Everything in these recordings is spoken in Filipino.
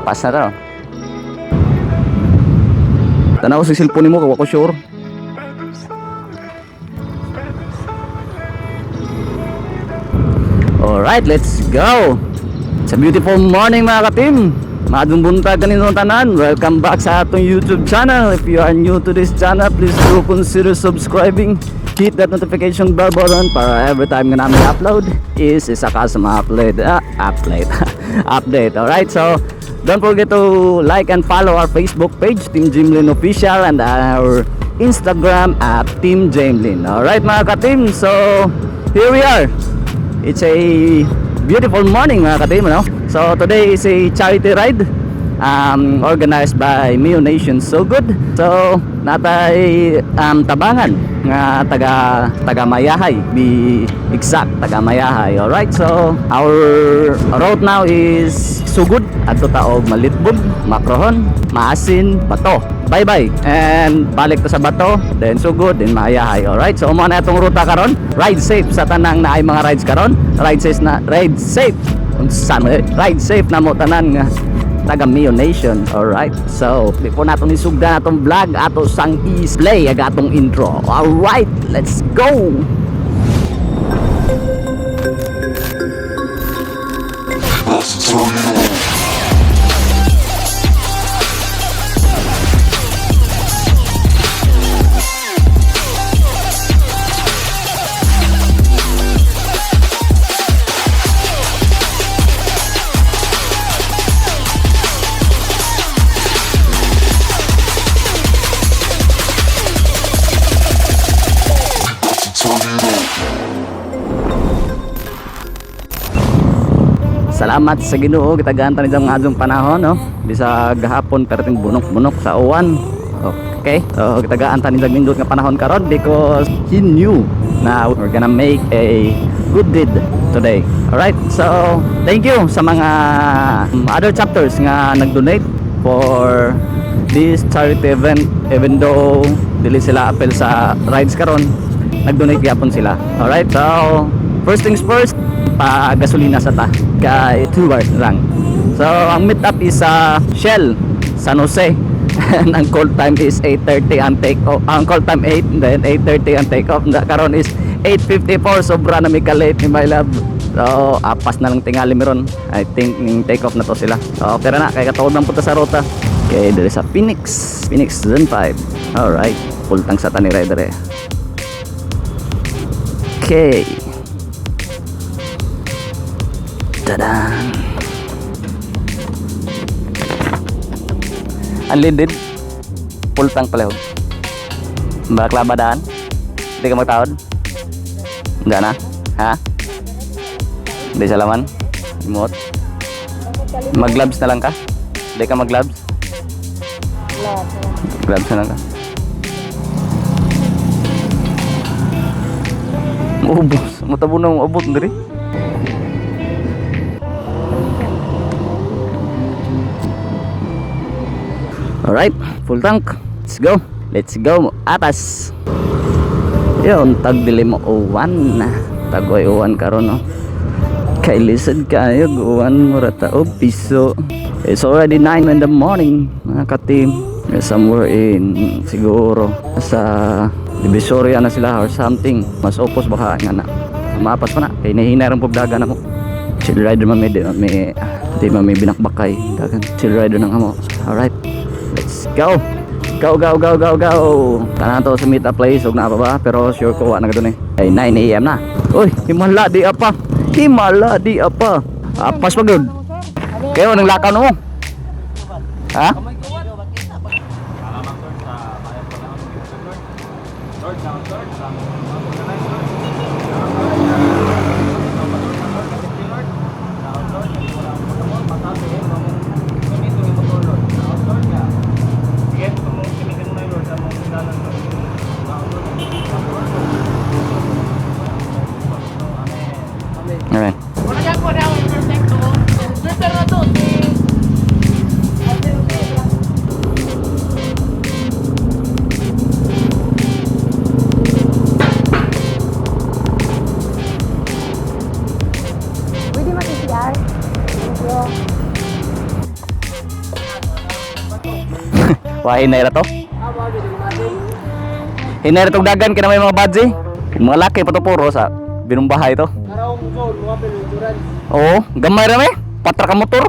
Pas na to. Tanaw sa cellphone mo, kawa ko sure. Alright, let's go. It's a beautiful morning mga ka-team. Maadong buntag kaninong tanan. Welcome back sa atong YouTube channel. If you are new to this channel, please do consider subscribing. Hit that notification bell button para every time nga namin upload is isa ka sa mga update. Alright, so don't forget to like and follow our Facebook page, Team Jamelin Official, and our Instagram at Team Jamelin. Alright mga ka-team, so here we are. It's a beautiful morning mga ka-team, no? So today is a charity ride organized by Mio Nation So Good. So natay tabangan nga taga Mayahay, be exact, taga Mayahay. Alright, so our route now is Sugod adto ta og Malitbog, Macrohon, Maasin, Bato. Bye-bye. And balik to sa Bato, then Sugod, then Mayahay. Alright, so mo na itong ruta karon. Ride safe sa tanang naay mga rides karon. Ride safe na mo tanan nga taga Mio Nation. Alright, so before natin isugda natong vlog ato sang i-play aga atong intro. Alright, let's go. Salamat sa Ginoo gitagaan ta nitong adtong panahon, no? Bisa gahapon perting bunok-bunok sa uwan. Okay, so gitagaan ta nitong nindot nga panahon karon because he knew na we're gonna make a good deed today. Alright, so thank you sa mga other chapters nga nag-donate for this charity event. Even though dili sila apel sa rides karon, nag-donate gyapon sila. Alright, so first things first, pa gasolina sa ta kay 2 hours lang. So ang meet up is sa Shell San Jose and ang call time is 8:30 ang take off. Ang call time 8, then 8:30 ang take off. Karon is 8:54, sobra na mi ka-late ni my love. So apas na lang tingali meron. I think ning take off na to sila. So pero na kay katuod man punta sa ruta. Okay, diri sa Phoenix Zone 5. Alright, full tank sa tani rider eh. Okay. Tadaan. Unleaded. Full tank pala yun. Balaklabadaan. Hindi ka magtawad? Hindi na? Ha? Hindi sa laman? Imot? Mag-gloves na lang ka? Hindi ka mag-gloves? Gloves na lang ka? Maubos. Matabo na mong abot. Hindi rin? Alright, full tank. Let's go atas. Yun, tagdili mo uwan na. Tagoy uwan karon, no? Kay lisod kayo uwan mo rata o piso. It's already 9 in the morning mga ka-team. Somewhere in siguro sa Divisoria na sila or something. Mas opos baka nga na mapas pa na kay nahinay rin pagdaga na mo. Chill rider man di may binakbakay dagan. Chill rider nang amo. Alright, let's go. Go. Tanan to sa meet up place ug na pa ba, pero sure ko wa na gadun eh. Ay 9 AM na. Uy, himala di apa. Apas pa gud. Kayo nang lakaw no. Ha? Alright. Wah, hinay ra to. Hinay ra tong dagan kina may mga badge. Mga laki pa to puro sa binumbahay to. Oo, gamay ra may. Patra ka motor.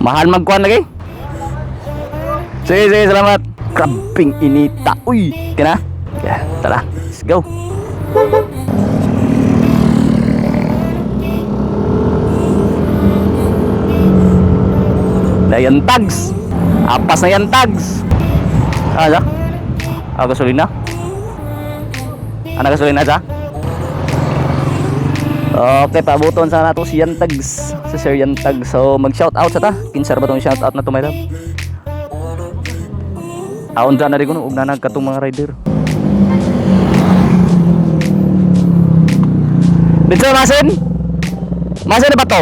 Mahal magkuhan lagi. Sige, sige, salamat. Krabing inita. Uy, kina. Yeah, tara. Let's go. Na yan tags. Apas na yan tags. Ano? Gasolina. Ano gasolina sa? Okay, pabuton sana to si Yantags. Si Sir Yantags. So mag shout out sa ta. Kinsar ba tong shout out na to, my love? Aon dyan na rin ko ug nanag katong mga rider. Dito masin? Masin na ba to?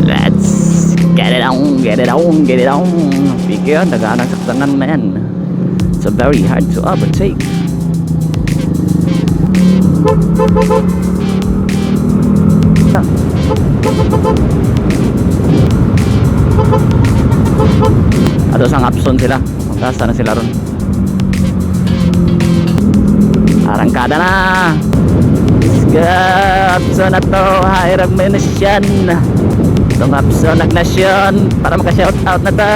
Let's get it on, get it on, get it on. Pikir daganang saktanan, man. It's very hard to overtake. Ato sang Apson sila. Magkasta na sila ron. Arangkada na. Apson na to. Hairag may nasyan. Itong Apson nagnasyon para maka-shoutout na ta.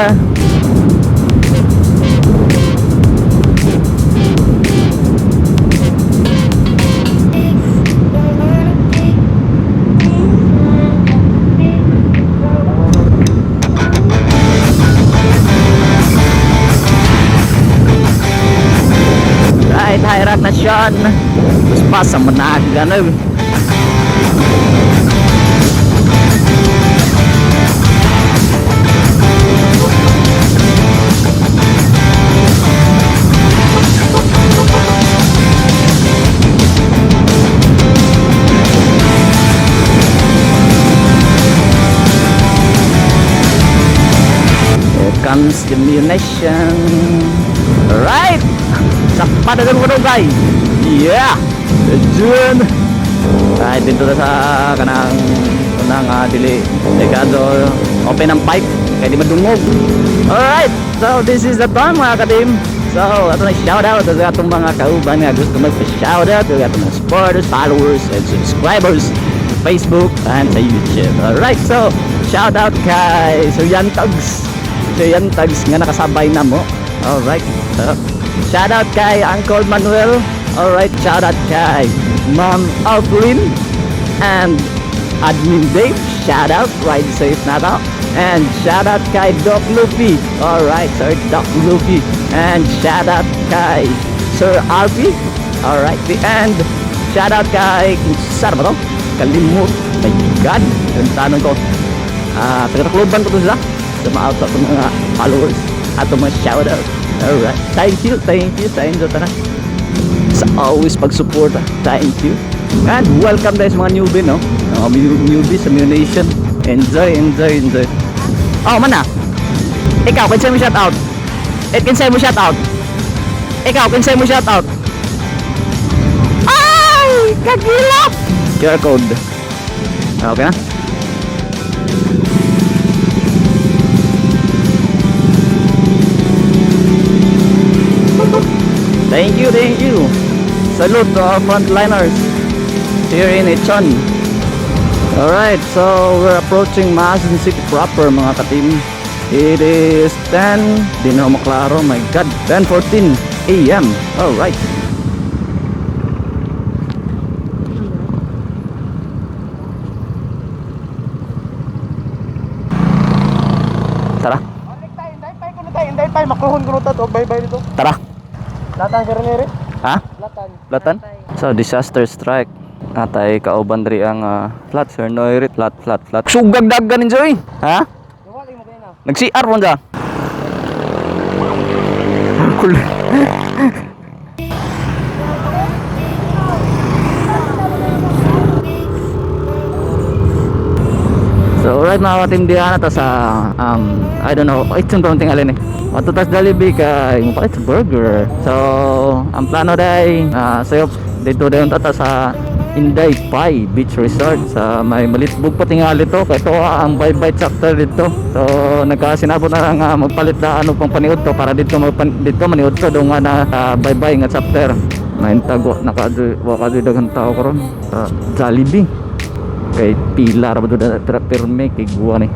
Hairag na siyan. Terus pas sa manag gano'n. Here comes the munition. Right. Sakpa na gano'n guys. Yeah. Dun. Ay dito na sa kanang dili dekado open ang pipe kaya di madungog. Alright, so this is the time mga katim. So ato na shoutout sa atong mga kauban nga gusto magpa-shoutout sa atong mga supporters, followers, and subscribers sa Facebook and sa YouTube. Alright, so shoutout kay Sir Yantags. Sir Yantags nga nakasabay na mo. Alright, so shoutout kay Uncle Manuel. Alright, shoutout kay Ma'am Alfrin and Admin Dave. Shoutout, ride safe na to. And shoutout kay Doc Luffy. Alright, Sir Doc Luffy. And shoutout kay Sir Alfie. Alright, and shoutout kay Sar ba to? Kalimut. My God, ang tanong ko. Taga-takloban ko to sila. Sa mga followers at mga shoutout. Alright, thank you sa inyo tanan. Sa always pag-support. Thank you. And welcome guys mga newbie, no? Newbie sa Munition. Enjoy. Oh, mana? Ikaw, kinsay mo shout out? Kinsay mo shout out? Ikaw, kinsay mo shout out? Ay! Kagilap! QR code. Okay na? Thank you. Salute to our frontliners here in Echon. Alright, so we're approaching Maasin City proper mga katim. It is 10, di na maklaro, my god, 10:14 AM. Alright. Tara. Inday pa, makruhon ko to, bye-bye dito. Tara. Latan ka rin. Ha? Latan? So, disaster strike. Atay kauban diri ang flat sir noirit flat. Sugag daggan enjoy. Ha? Nag-CR mo dyan. Cool. So alright mga katimdihan na to sa I don't know, ito yung pang tingalin eh. Matutas Jollibee kay mo palit sa burger. So ang plano day sayo dito dayon tata sa Inday Pai Beach Resort sa may Malitbog pa tingali to. Kaya ito ang bye-bye chapter dito. So nagkasinabot na nga magpalit na ano pang paniud to para dito dito maniud to do nga na bye-bye nga chapter. Naintago nakadyo daghang tao karon sa Jollibee. Kay pila ra ba do perme kay guwa ni.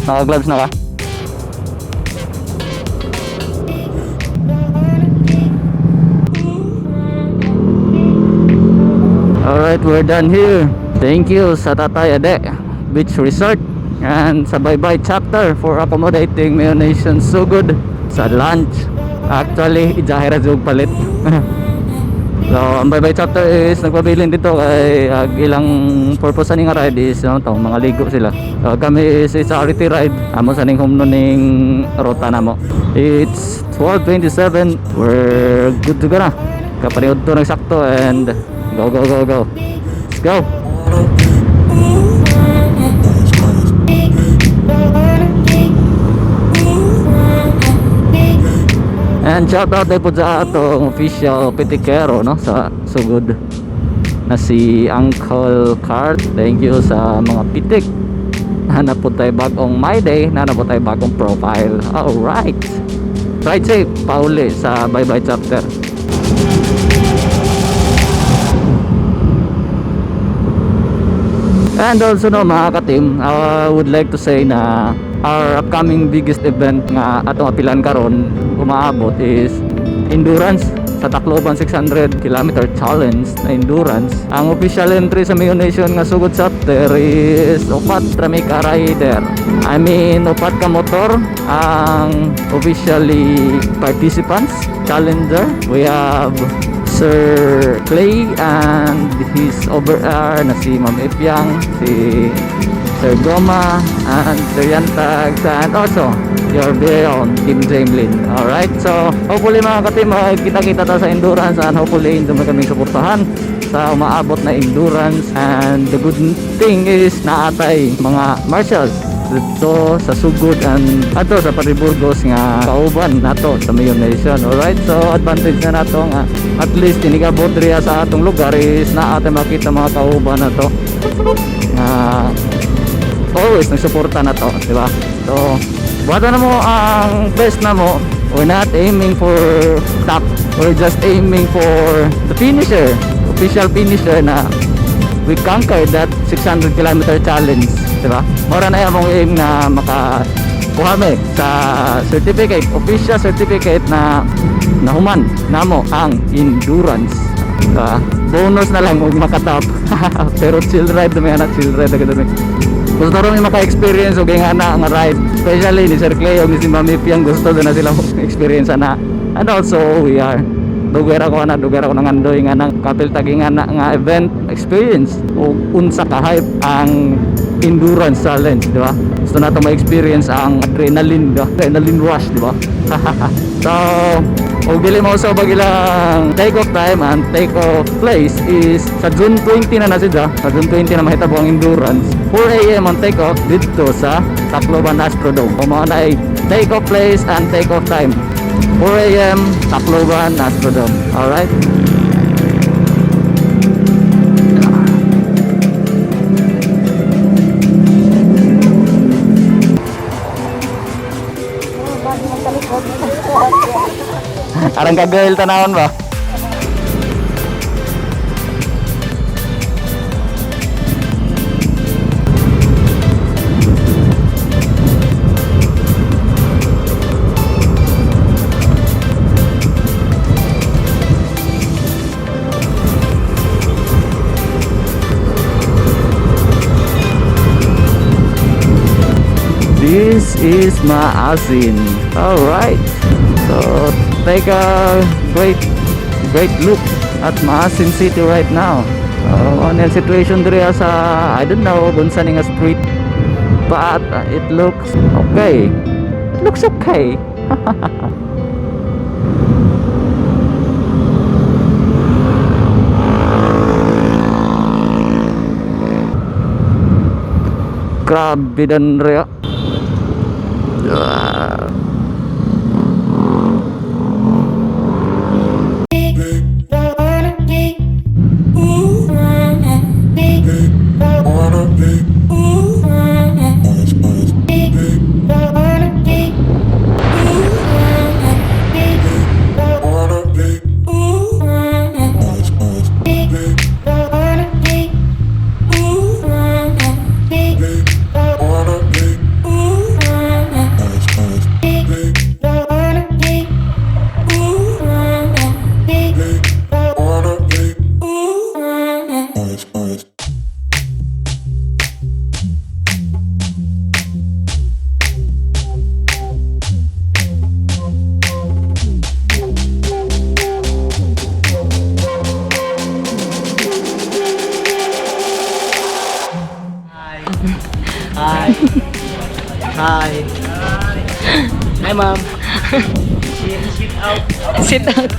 Naka-gloves na ka? Alright, we're done here. Thank you sa Tatay Ade Beach Resort and sa bye-bye chapter for accommodating Mayo Nation so good sa lunch. Actually, ijahira jog palit. So, ang bye-bye chapter is nagpabilin dito kay ilang purpose ani nga ride is mga ligo sila. So, kami is charity ride. Amo sa ning home ning ruta namo. It's 12:27. We're good to go na. Kapaniud to nagsakto and go. Let's go. And shout out tayo po sa atong official pitikero no sa sugod na si Uncle Card. Thank you sa mga pitik. Hanap po tayo bagong My Day, hanap po tayo bagong profile. Alright, ride safe pauli sa bye-bye chapter. And also no mga ka-team, I would like to say na our upcoming biggest event nga atong apilan karon umaabot is endurance sa Tacloban 600 km challenge na endurance. Ang official entry sa Mayo Nation nga sugod chapter is upat rami ka rider. I mean upat ka motor ang officially participants challenger. We have Sir Clay and his over-air na si Ma'am Ipyang, si Sir Goma and Sir Yantag, and also your very own Team Jamelin. Alright, so hopefully mga ka-team kita-kita ta sa endurance and hopefully hindi mo kami suportahan sa umaabot na endurance. And the good thing is naatay mga marshals dito sa sugod and ato sa Pariburgos nga kauban nato sa Mayo Nation. Alright, so advantage na nato nga at least tinigabot riya sa atong lugar is naatay makita mga kauban nato always nagsuporta na to, di ba? So buhat na mo ang best na mo. We're not aiming for top, we're just aiming for the finisher, official finisher na we conquered that 600 km challenge, di ba? Mora na yung aim na makakuha me sa certificate, official certificate na nahuman namo ang endurance. Bonus na lang kung makatap. Pero chill ride naman na, chill ride agad naman. Gusto rin maka-experience o kaya nga nga ride, especially ni Sir Clay o ni si Mami Piang, gusto doon na sila experience na. And also we are dugar ako ng andoy nga ng kapil tagi nga event experience o unsa ka hype ang endurance challenge, di ba? Gusto nato ma-experience ang adrenaline rush, di ba? So o dili mo sa bagilang take off time and take off place is sa June 20 na siya. Sa June 20 na mahitabo ang endurance. 4 AM ang take off dito sa Tacloban Astrodome. O mga na take off place and take off time 4 AM Tacloban Astrodome. Alright, arang kagayil tanawon ba? is Maasin. Alright, so take a great look at Maasin City right now. On the situation there sa I don't know bunsa ni nga street, but it looks okay. It looks okay. Grabe dan rea. Hi. Hi. Hi, ma'am. Sit out. Sit out.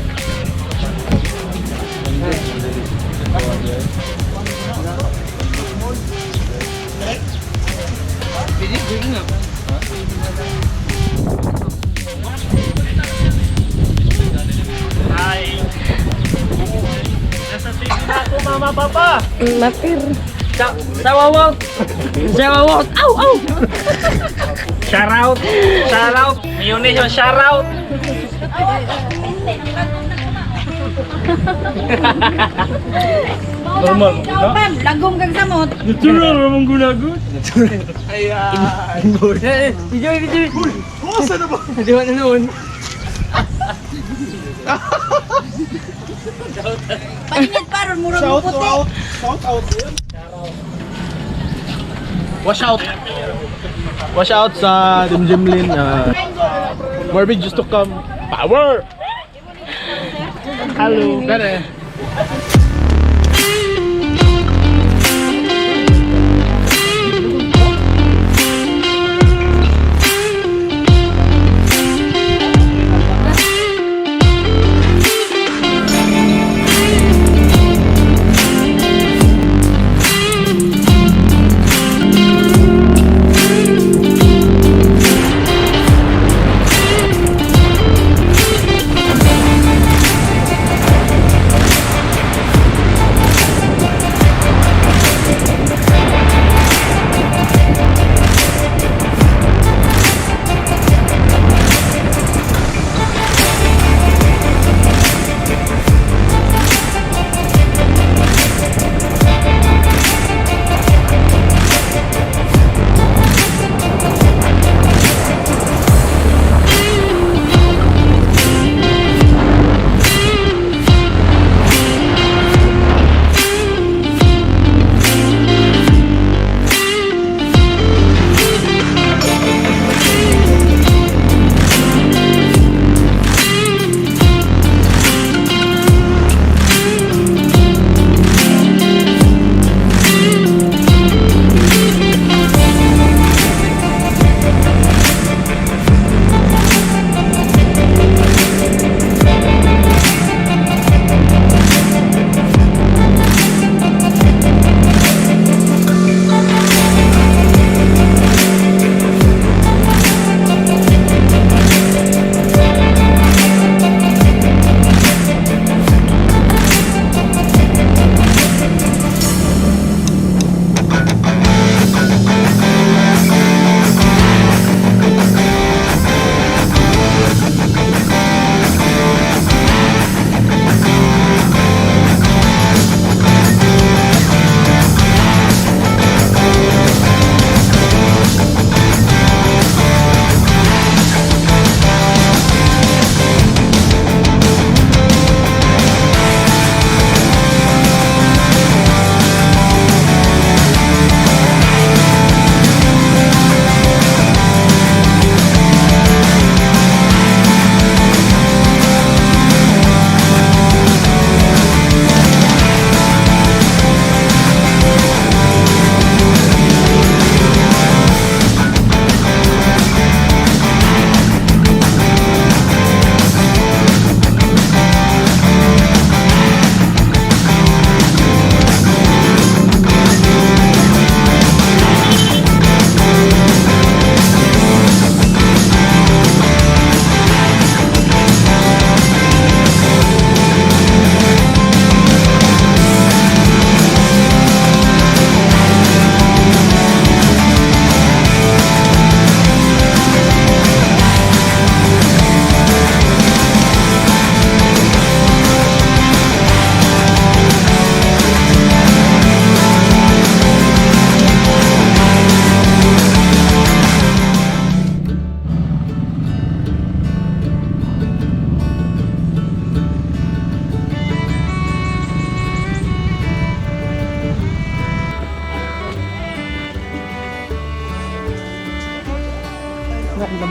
Hi. Nasa TV na ako, mama, papa. Lapir. Sawawot. Sawawot. Au, au. Shout out. Shout out. Mayonnaise yung shout out. Normal. Kauban, lagom kang samot. Natural namang gunagot. Ayan. Video. Masa na ba? Di ba na noon? Painit paron, murang Shout puti. out. Shout out yun. Wash out. Wash out sa Dimjimlin. More videos to come. Power! Hello. Gane.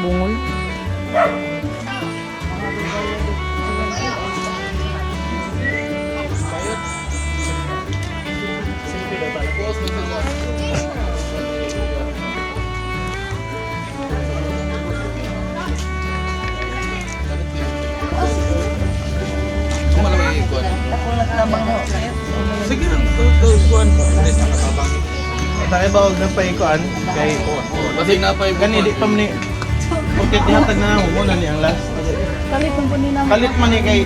bungol. Sige lang, kuan. Tayo ba huwag na paikuan? Kay Kasi napay Gani di pa man ni Pagkat dihatag na mo na ni ang last. Kalit ng punin naman. Kalit man ni kay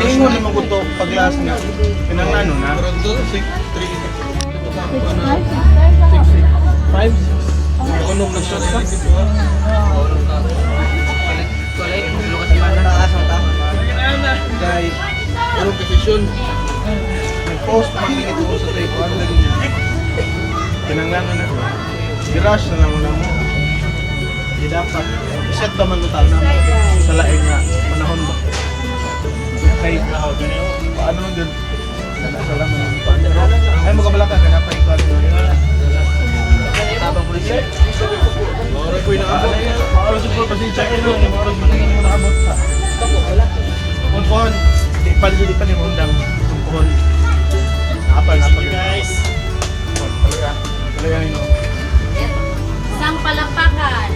tingon ni maguto pag last nga. Pinang ano na. 6, 3. 5. Unong na shot ka. Kay Unong posisyon. nag-post man ni ito sa tayo kuan lagi. Pinanglan na. Girush na lang mo. Di dapat. Set pa man total na sa laing nga panahon ba. Kay paano man yun? Salamat naman pa. Ay magkabala ka na pa ikaw. Tabang pulis. Ora ko inaabot. Maoras yung puro kasi check in mo. Maoras mo tingin mo nakabot sa. Kumpon. Di pa ni Mundang. Kumpon. Napal. Guys. Talaga yun. Isang palapakan.